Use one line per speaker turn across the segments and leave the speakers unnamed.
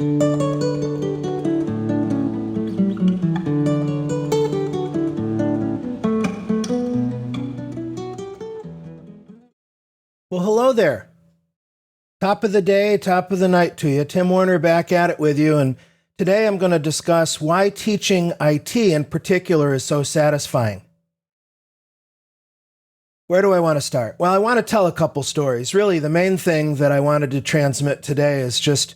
Well, hello there. Top of the day, top of the night to you. Tim Warner back at it with you. And today I'm going to discuss why teaching IT in particular is so satisfying. Where do I want to start? Well, I want to tell a couple stories. Really, the main thing that I wanted to transmit today is just,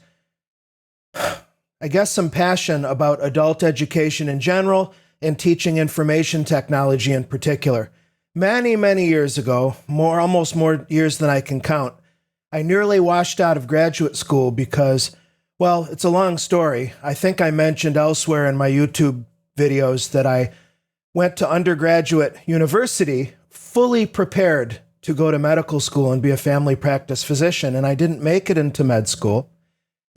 I guess, some passion about adult education in general and teaching information technology in particular. Many, many years ago, almost more years than I can count, I nearly washed out of graduate school because, well, it's a long story. I think I mentioned elsewhere in my YouTube videos that I went to undergraduate university fully prepared to go to medical school and be a family practice physician, and I didn't make it into med school.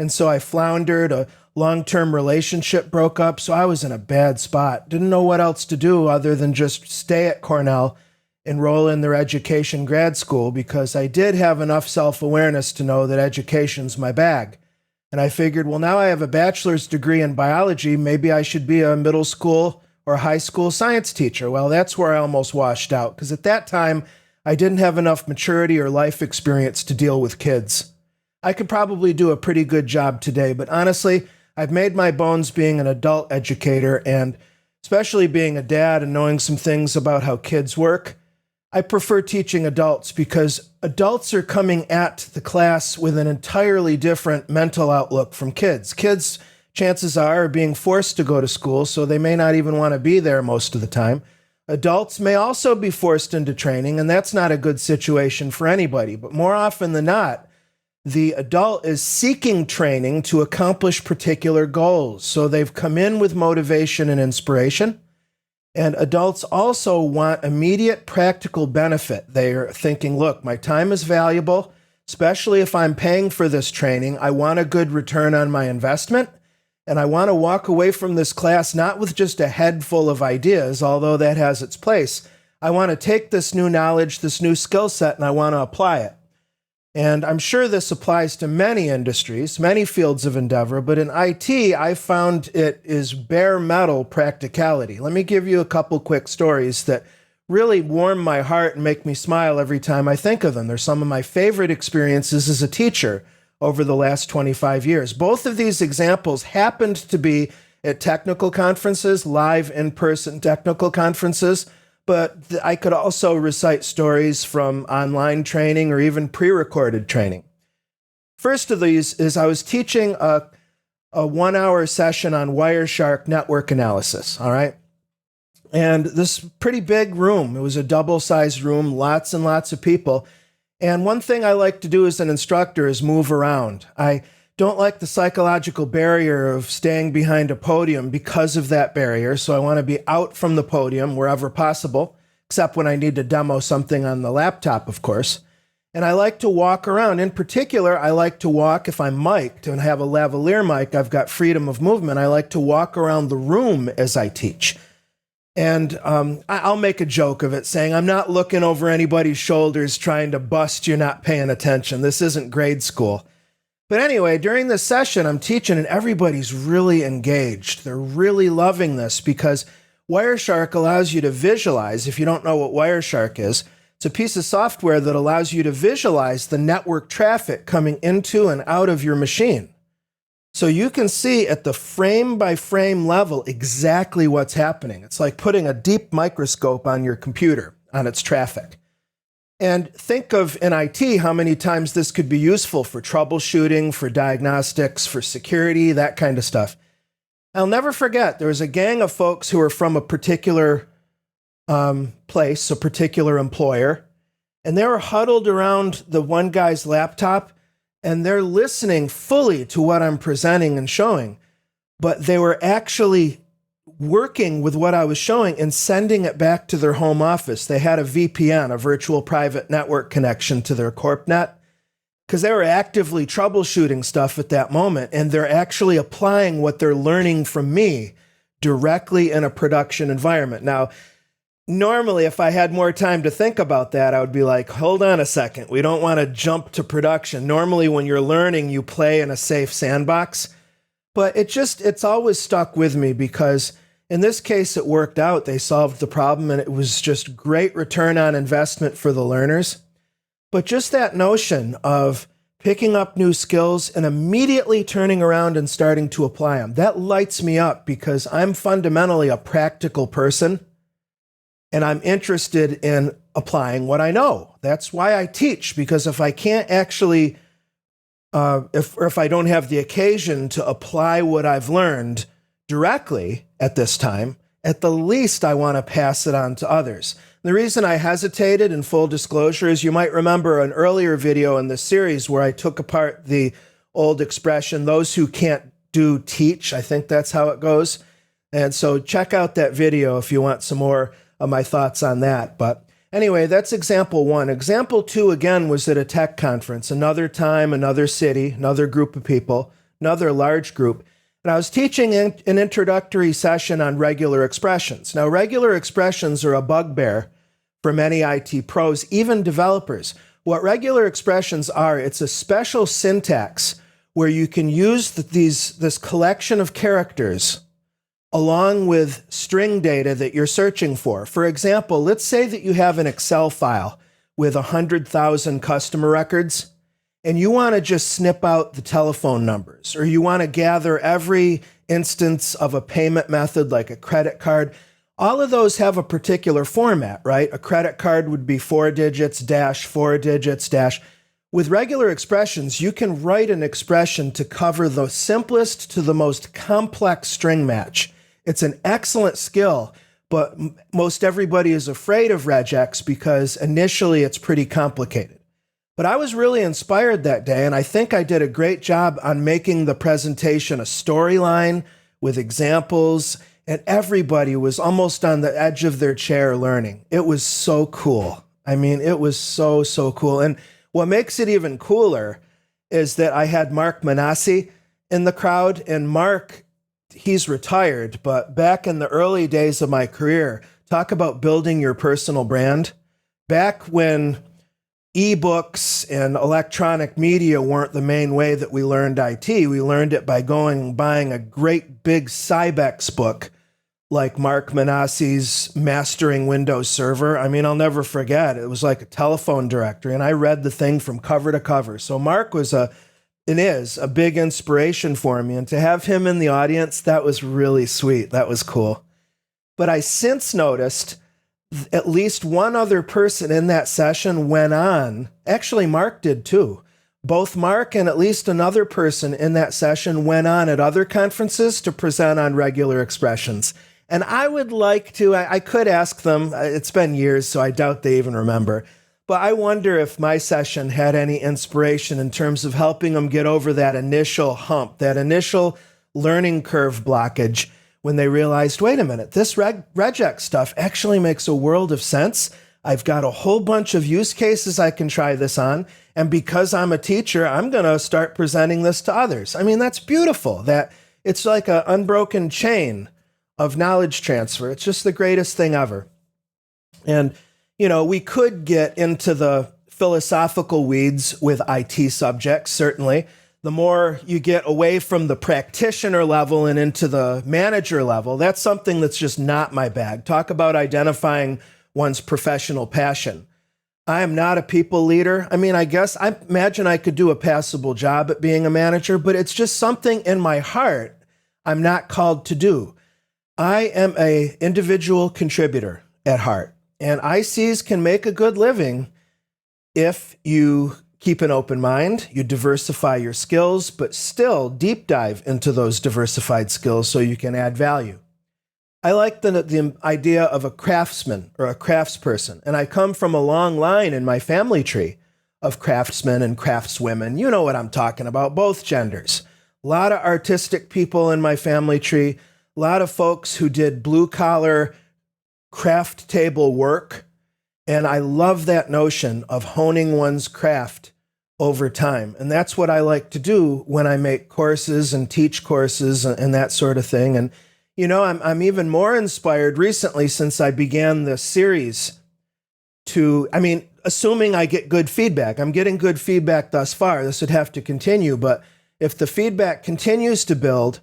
And so I floundered, a long-term relationship broke up, so I was in a bad spot. Didn't know what else to do other than just stay at Cornell, enroll in their education grad school, because I did have enough self-awareness to know that education's my bag. And I figured, well, now I have a bachelor's degree in biology, maybe I should be a middle school or high school science teacher. Well, that's where I almost washed out, because at that time, I didn't have enough maturity or life experience to deal with kids. I could probably do a pretty good job today, but honestly, I've made my bones being an adult educator, and especially being a dad and knowing some things about how kids work. I prefer teaching adults because adults are coming at the class with an entirely different mental outlook from kids. Kids, chances are being forced to go to school, so they may not even want to be there most of the time. Adults may also be forced into training, and that's not a good situation for anybody. But more often than not, the adult is seeking training to accomplish particular goals. So they've come in with motivation and inspiration. And adults also want immediate practical benefit. They're thinking, look, my time is valuable, especially if I'm paying for this training. I want a good return on my investment. And I want to walk away from this class not with just a head full of ideas, although that has its place. I want to take this new knowledge, this new skill set, and I want to apply it. And I'm sure this applies to many industries, many fields of endeavor, but in IT, I found it is bare metal practicality. Let me give you a couple quick stories that really warm my heart and make me smile every time I think of them. They're some of my favorite experiences as a teacher over the last 25 years. Both of these examples happened to be at technical conferences, live in-person technical conferences, but I could also recite stories from online training or even pre-recorded training. First of these is I was teaching a 1-hour session on Wireshark network analysis, all right? And this pretty big room, it was a double-sized room, lots and lots of people. And one thing I like to do as an instructor is move around. I don't like the psychological barrier of staying behind a podium because of that barrier, so I want to be out from the podium wherever possible, except when I need to demo something on the laptop, of course. And I like to walk around. In particular, I like to walk, if I'm mic'd and have a lavalier mic, I've got freedom of movement. I like to walk around the room as I teach. And I'll make a joke of it, saying I'm not looking over anybody's shoulders trying to bust you're not paying attention. This isn't grade school. But anyway, during this session, I'm teaching and everybody's really engaged. They're really loving this because Wireshark allows you to visualize. If you don't know what Wireshark is, it's a piece of software that allows you to visualize the network traffic coming into and out of your machine. So you can see at the frame by frame level exactly what's happening. It's like putting a deep microscope on your computer on its traffic. And think of in IT how many times this could be useful for troubleshooting, for diagnostics, for security, that kind of stuff. I'll never forget, there was a gang of folks who were from a particular place, a particular employer, and they were huddled around the one guy's laptop, and they're listening fully to what I'm presenting and showing, but they were actually working with what I was showing and sending it back to their home office. They had a VPN, a virtual private network connection to their CorpNet, because they were actively troubleshooting stuff at that moment, and they're actually applying what they're learning from me directly in a production environment. Now, normally, if I had more time to think about that, I would be like, hold on a second. We don't want to jump to production. Normally, when you're learning, you play in a safe sandbox. But it's always stuck with me because in this case, it worked out. They solved the problem and it was just great return on investment for the learners. But just that notion of picking up new skills and immediately turning around and starting to apply them, that lights me up because I'm fundamentally a practical person and I'm interested in applying what I know. That's why I teach, because if I can't actually, if I don't have the occasion to apply what I've learned directly at this time, at the least I want to pass it on to others. The reason I hesitated, in full disclosure, is you might remember an earlier video in this series where I took apart the old expression, those who can't do teach. I think that's how it goes. And so check out that video if you want some more of my thoughts on that. But anyway, that's example one. Example two, again, was at a tech conference, another time, another city, another group of people, another large group. And I was teaching an introductory session on regular expressions. Now, regular expressions are a bugbear for many IT pros, even developers. What regular expressions are, it's a special syntax where you can use this collection of characters along with string data that you're searching for. For example, let's say that you have an Excel file with 100,000 customer records, and you want to just snip out the telephone numbers, or you want to gather every instance of a payment method like a credit card. All of those have a particular format, right? A credit card would be 4 digits, dash, 4 digits, dash. With regular expressions, you can write an expression to cover the simplest to the most complex string match. It's an excellent skill, but most everybody is afraid of regex because initially it's pretty complicated. But I was really inspired that day, and I think I did a great job on making the presentation a storyline with examples, and everybody was almost on the edge of their chair learning. It was so cool. I mean, it was so, so cool. And what makes it even cooler is that I had Mark Manassi in the crowd, and Mark, he's retired, but back in the early days of my career, talk about building your personal brand. Back when ebooks and electronic media weren't the main way that we learned IT. We learned it by going and buying a great big Cybex book like Mark Manassi's Mastering Windows Server. I mean, I'll never forget. It was like a telephone directory, and I read the thing from cover to cover. So Mark was and is a big inspiration for me. And to have him in the audience, that was really sweet. That was cool. But I since noticed at least one other person in that session went on. Actually, Mark did too. Both Mark and at least another person in that session went on at other conferences to present on regular expressions. And I would like to, I could ask them, it's been years, so I doubt they even remember. But I wonder if my session had any inspiration in terms of helping them get over that initial hump, that initial learning curve blockage, when they realized, wait a minute, this regex stuff actually makes a world of sense. I've got a whole bunch of use cases I can try this on. And because I'm a teacher, I'm going to start presenting this to others. I mean, that's beautiful. That it's like an unbroken chain of knowledge transfer. It's just the greatest thing ever. And, you know, we could get into the philosophical weeds with IT subjects, certainly. The more you get away from the practitioner level and into the manager level, that's something that's just not my bag. Talk about identifying one's professional passion. I am not a people leader. I mean, I imagine I could do a passable job at being a manager, but it's just something in my heart I'm not called to do. I am an individual contributor at heart, and ICs can make a good living if you keep an open mind, you diversify your skills, but still deep dive into those diversified skills so you can add value. I like the idea of a craftsman or a craftsperson, and I come from a long line in my family tree of craftsmen and craftswomen. You know what I'm talking about, both genders. A lot of artistic people in my family tree, a lot of folks who did blue-collar craft table work. And I love that notion of honing one's craft over time. And that's what I like to do when I make courses and teach courses and that sort of thing. And, you know, I'm even more inspired recently since I began this series assuming I get good feedback. I'm getting good feedback thus far. This would have to continue, but If the feedback continues to build,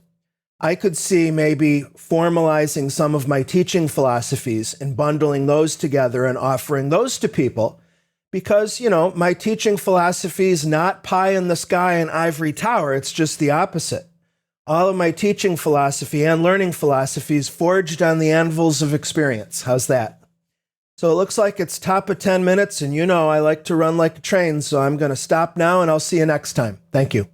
I could see maybe formalizing some of my teaching philosophies and bundling those together and offering those to people. Because, my teaching philosophy is not pie in the sky and ivory tower. It's just the opposite. All of my teaching philosophy and learning philosophy is forged on the anvils of experience. How's that? So it looks like it's top of 10 minutes, and I like to run like a train, so I'm going to stop now, and I'll see you next time. Thank you.